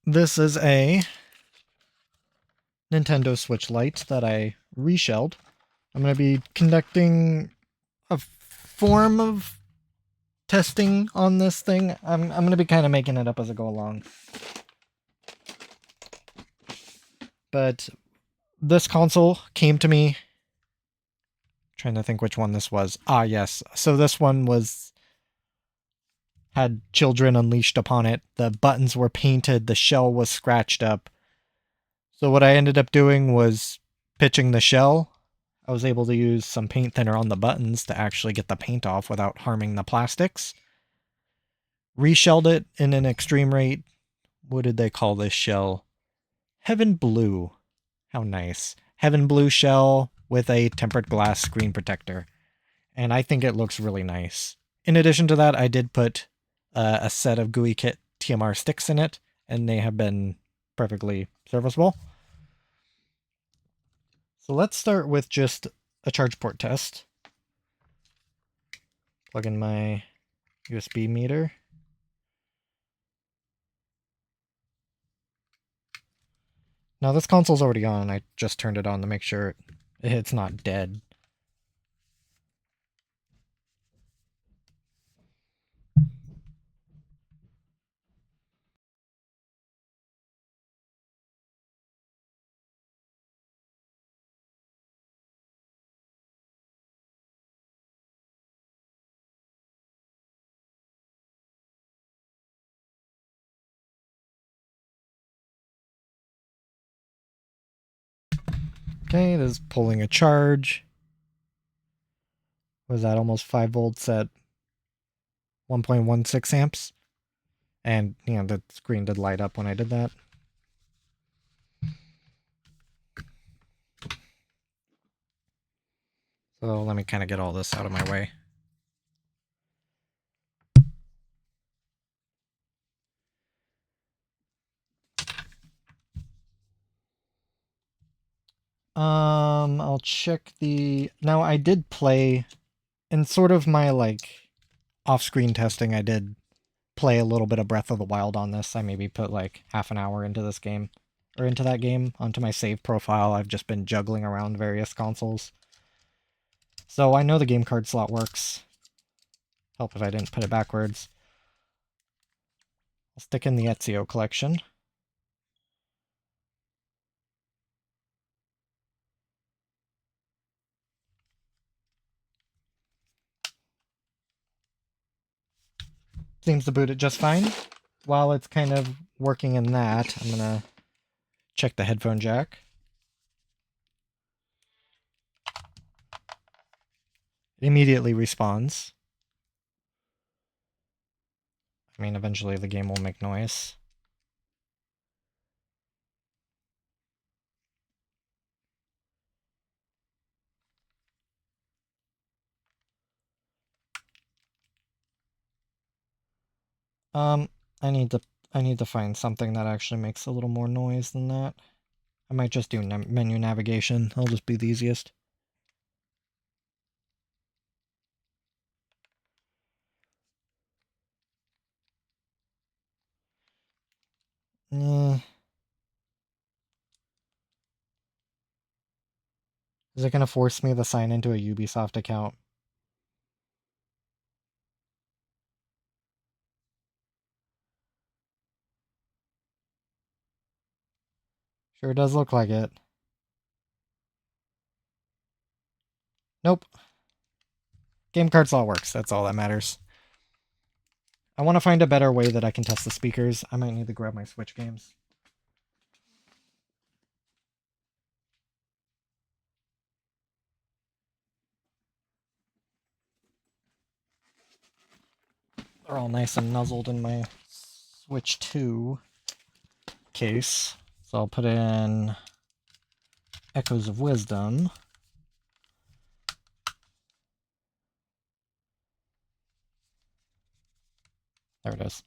this is a Nintendo Switch Lite that I reshelled. I'm going to be conducting a form of testing on this thing. I'm going to be kind of making it up as I go along. But this console came to me. Trying to think which one this was. Ah, yes. So this one had children unleashed upon it. The buttons were painted. The shell was scratched up. So what I ended up doing was pitching the shell. I was able to use some paint thinner on the buttons to actually get the paint off without harming the plastics. Reshelled it in an extreme rate. What did they call this shell? Heaven Blue. How nice. Heaven Blue shell with a tempered glass screen protector. And I think it looks really nice. In addition to that, I did put a set of GUI Kit TMR sticks in it, and they have been perfectly serviceable. So let's start with just a charge port test. Plug in my USB meter. Now this console's already on. I just turned it on to make sure it's not dead. Okay, it is pulling a charge. Was that almost 5 volts at 1.16 amps? And, you know, the screen did light up when I did that. So let me kind of get all this out of my way. I'll check the... Now, I did play, in sort of my, like, off-screen testing, I did play a little bit of Breath of the Wild on this. I maybe put, like, half an hour into this game, or into that game, onto my save profile. I've just been juggling around various consoles. So I know the game card slot works. Help if I didn't put it backwards. I'll stick in the Ezio collection. Seems to boot it just fine. While it's kind of working in that, I'm gonna check the headphone jack. It immediately responds. I mean, eventually the game will make noise. I need to find something that actually makes a little more noise than that. I might just do menu navigation. That'll just be the easiest. Is it gonna force me to sign into a Ubisoft account? Sure does look like it. Nope. Game card slot works. That's all that matters. I want to find a better way that I can test the speakers. I might need to grab my Switch games. They're all nice and nuzzled in my Switch 2 case. So I'll put in Echoes of Wisdom. There it is.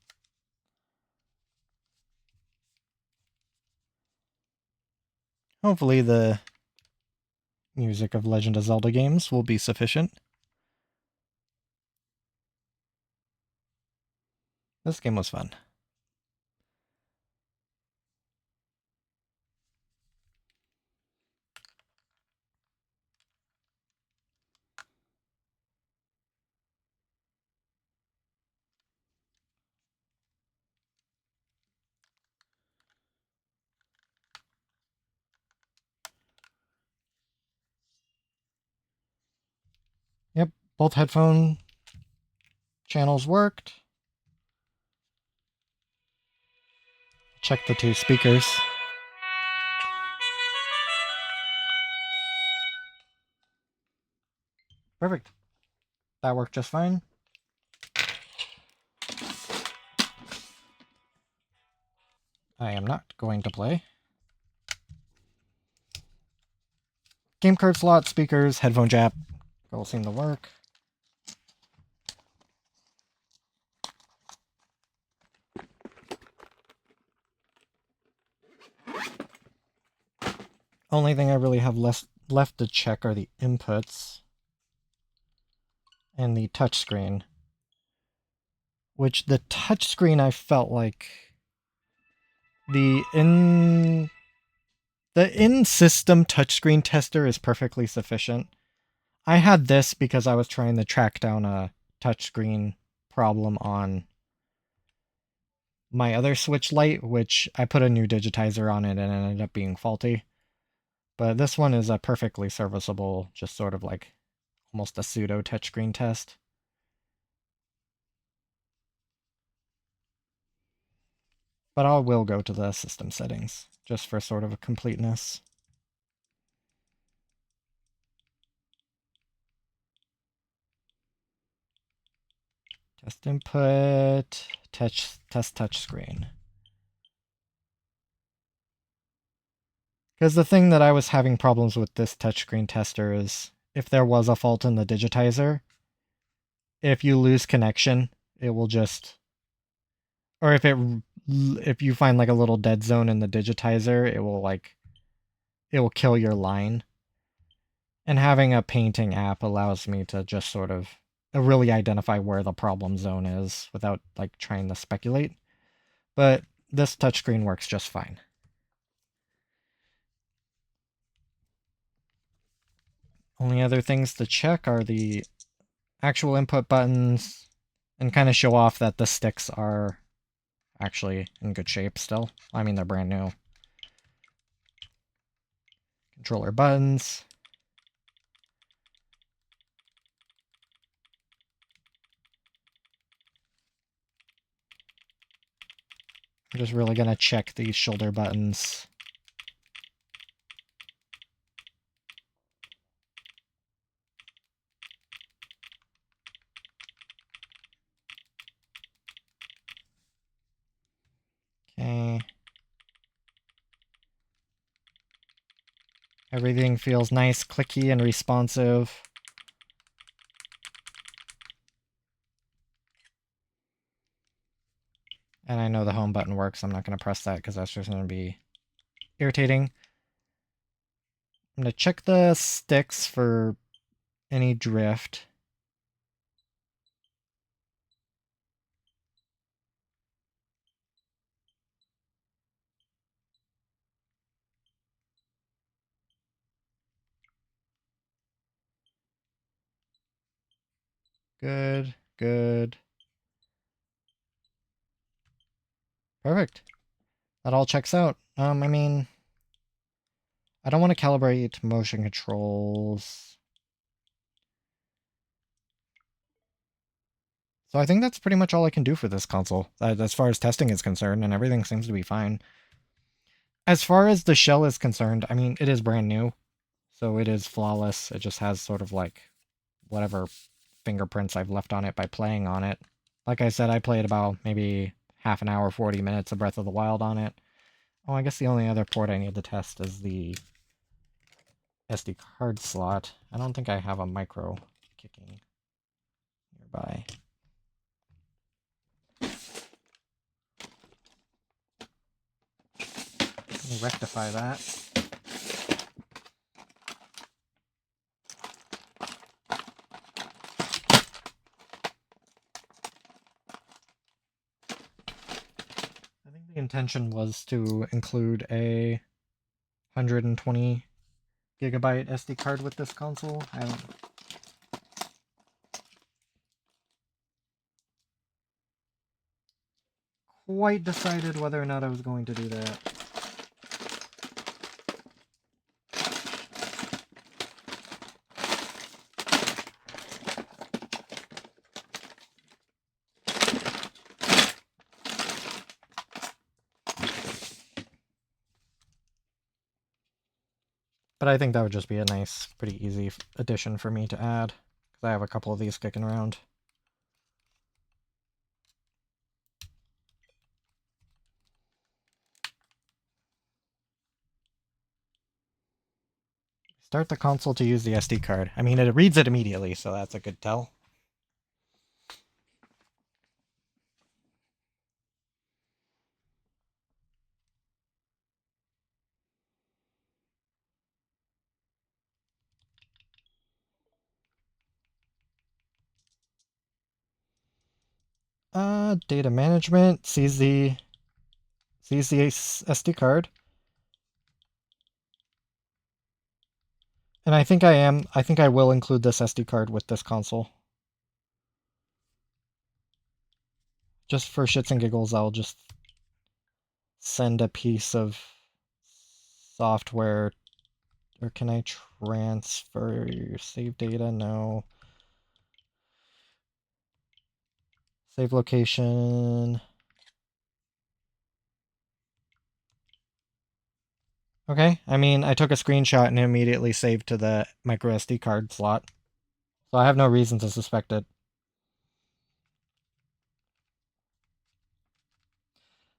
Hopefully the music of Legend of Zelda games will be sufficient. This game was fun. Both headphone channels worked. Check the two speakers. Perfect. That worked just fine. I am not going to play. Game card slot, speakers, headphone jack all seem to work. Only thing I really have left to check are the inputs and the touchscreen. Which the touchscreen I felt like the in-system touchscreen tester is perfectly sufficient. I had this because I was trying to track down a touchscreen problem on my other Switch Lite, which I put a new digitizer on it and it ended up being faulty. But this one is a perfectly serviceable, just sort of like almost a pseudo touchscreen test. But I will go to the system settings, just for sort of a completeness. Test input, test touchscreen. Because the thing that I was having problems with this touchscreen tester is if there was a fault in the digitizer, if you lose connection, it will just, or if you find like a little dead zone in the digitizer, it will kill your line. And having a painting app allows me to just sort of really identify where the problem zone is without like trying to speculate. But this touchscreen works just fine. Only other things to check are the actual input buttons and kind of show off that the sticks are actually in good shape still. I mean, they're brand new. Controller buttons. I'm just really going to check these shoulder buttons. Okay. Everything feels nice, clicky, and responsive. And I know the home button works. I'm not going to press that because that's just going to be irritating. I'm going to check the sticks for any drift. Good, good. Perfect. That all checks out. I mean, I don't want to calibrate motion controls. So I think that's pretty much all I can do for this console, as far as testing is concerned, and everything seems to be fine. As far as the shell is concerned, I mean, it is brand new, so it is flawless. It just has sort of like whatever fingerprints I've left on it by playing on it. Like I said, I played about maybe half an hour, 40 minutes of Breath of the Wild on it. Oh, I guess the only other port I need to test is the SD card slot. I don't think I have a micro kicking nearby. Let me rectify that. I think the intention was to include a 120 gigabyte SD card with this console. I haven't quite decided whether or not I was going to do that. But I think that would just be a nice, pretty easy addition for me to add, because I have a couple of these kicking around. Start the console to use the SD card. I mean, it reads it immediately, so that's a good tell. Data management sees the SD card. And I think I will include this SD card with this console. Just for shits and giggles, I'll just send a piece of software. Or can I transfer your save data? No. Save location. Okay, I mean, I took a screenshot and it immediately saved to the micro SD card slot. So I have no reason to suspect it.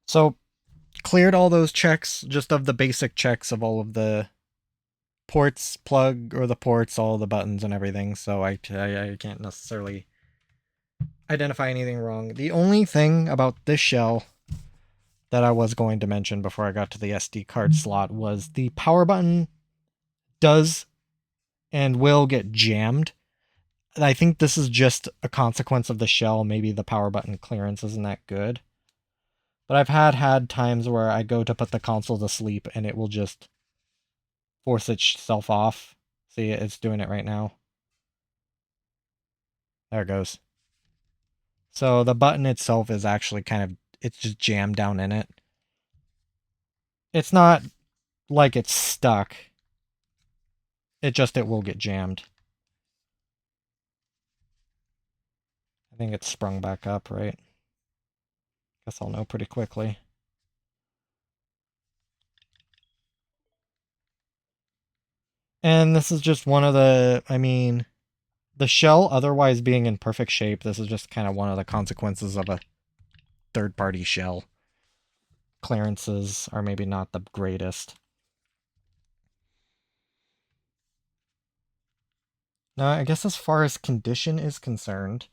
So, cleared all those checks, just of the basic checks of all of the ports, plug, or the ports, all the buttons and everything, so I can't necessarily identify anything wrong. The only thing about this shell that I was going to mention before I got to the SD card slot was the power button does and will get jammed. I think this is just a consequence of the shell. Maybe the power button clearance isn't that good. But I've had times where I go to put the console to sleep and it will just force itself off. See, it's doing it right now. There it goes. So the button itself is actually it's just jammed down in it. It's not like it's stuck. It will get jammed. I think it's sprung back up, right? Guess I'll know pretty quickly. And this is just one of the, I mean, the shell otherwise being in perfect shape, this is just kind of one of the consequences of a third-party shell. Clearances are maybe not the greatest. Now, I guess as far as condition is concerned,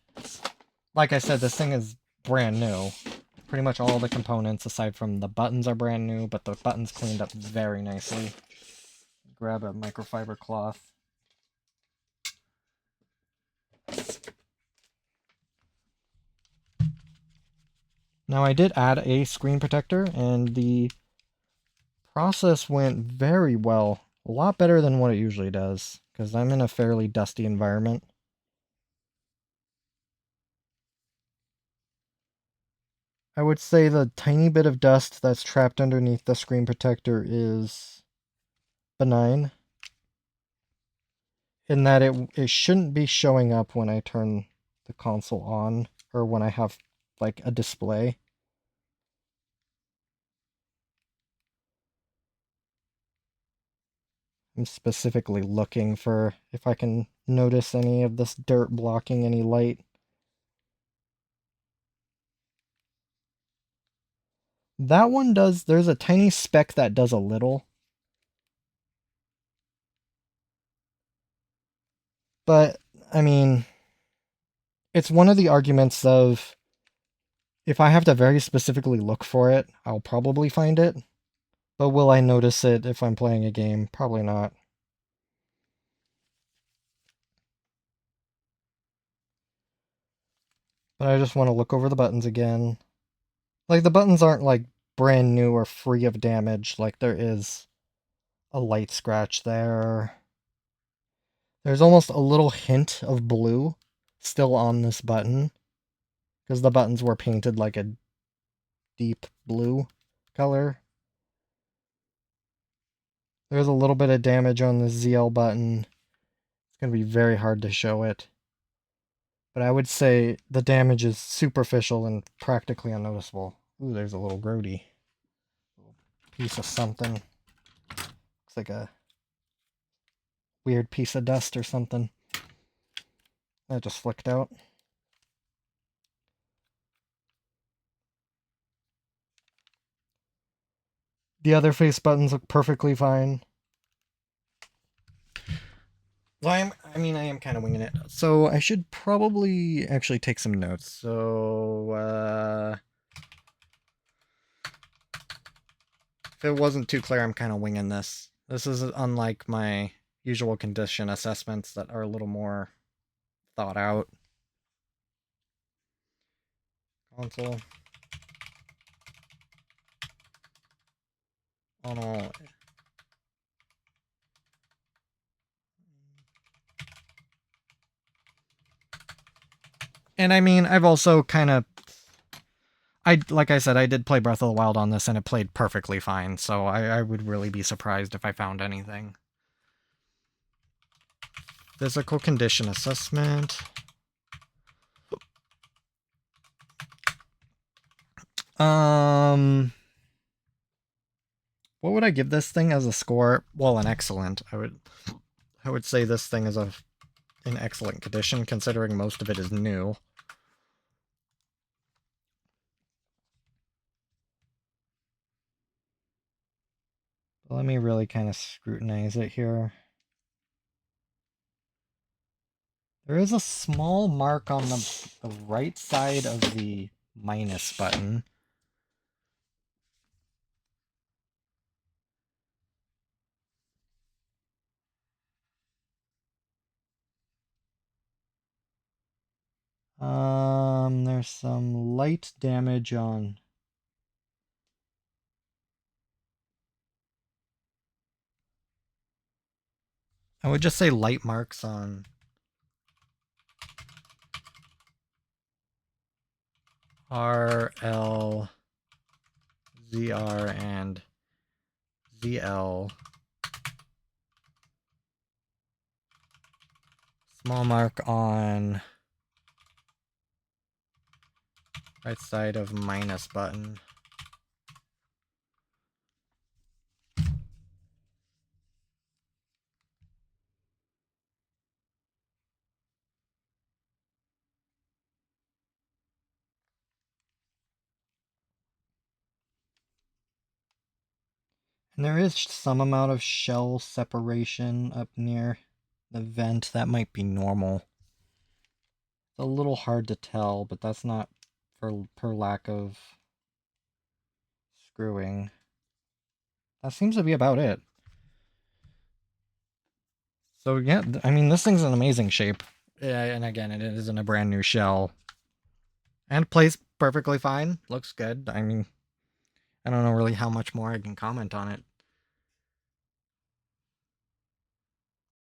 like I said, this thing is brand new. Pretty much all the components, aside from the buttons, are brand new, but the buttons cleaned up very nicely. Grab a microfiber cloth. Now, I did add a screen protector, and the process went very well. A lot better than what it usually does, because I'm in a fairly dusty environment. I would say the tiny bit of dust that's trapped underneath the screen protector is benign, in that it shouldn't be showing up when I turn the console on, or when I have, like, a display. I'm specifically looking for if I can notice any of this dirt blocking any light. That one does, there's a tiny speck that does a little. But, I mean, it's one of the arguments of, if I have to very specifically look for it, I'll probably find it. But will I notice it if I'm playing a game? Probably not. But I just want to look over the buttons again. Like, the buttons aren't, like, brand new or free of damage. Like, there is a light scratch there. There's almost a little hint of blue still on this button, because the buttons were painted like a deep blue color. There's a little bit of damage on the ZL button. It's going to be very hard to show it. But I would say the damage is superficial and practically unnoticeable. Ooh, there's a little grody. Little piece of something. Looks like a weird piece of dust or something. That just flicked out. The other face buttons look perfectly fine. Well, I am kind of winging it. So I should probably actually take some notes. So, if it wasn't too clear, I'm kind of winging this. This is unlike my usual condition assessments that are a little more thought out. Console. Oh no. And I mean, I've also kind of, like I said, I did play Breath of the Wild on this, and it played perfectly fine. So I would really be surprised if I found anything. Physical condition assessment. What would I give this thing as a score? Well, an excellent. I would say this thing is in excellent condition, considering most of it is new. Let me really kind of scrutinize it here. There is a small mark on the right side of the minus button. There's some light damage on. I would just say light marks on R, L, ZR, and ZL. Small mark on right side of minus button. And there is some amount of shell separation up near the vent. That might be normal. It's a little hard to tell, but that's not per lack of screwing. That seems to be about it. So yeah, I mean, this thing's in amazing shape. And again, it is in a brand new shell. And plays perfectly fine. Looks good. I mean, I don't know really how much more I can comment on it.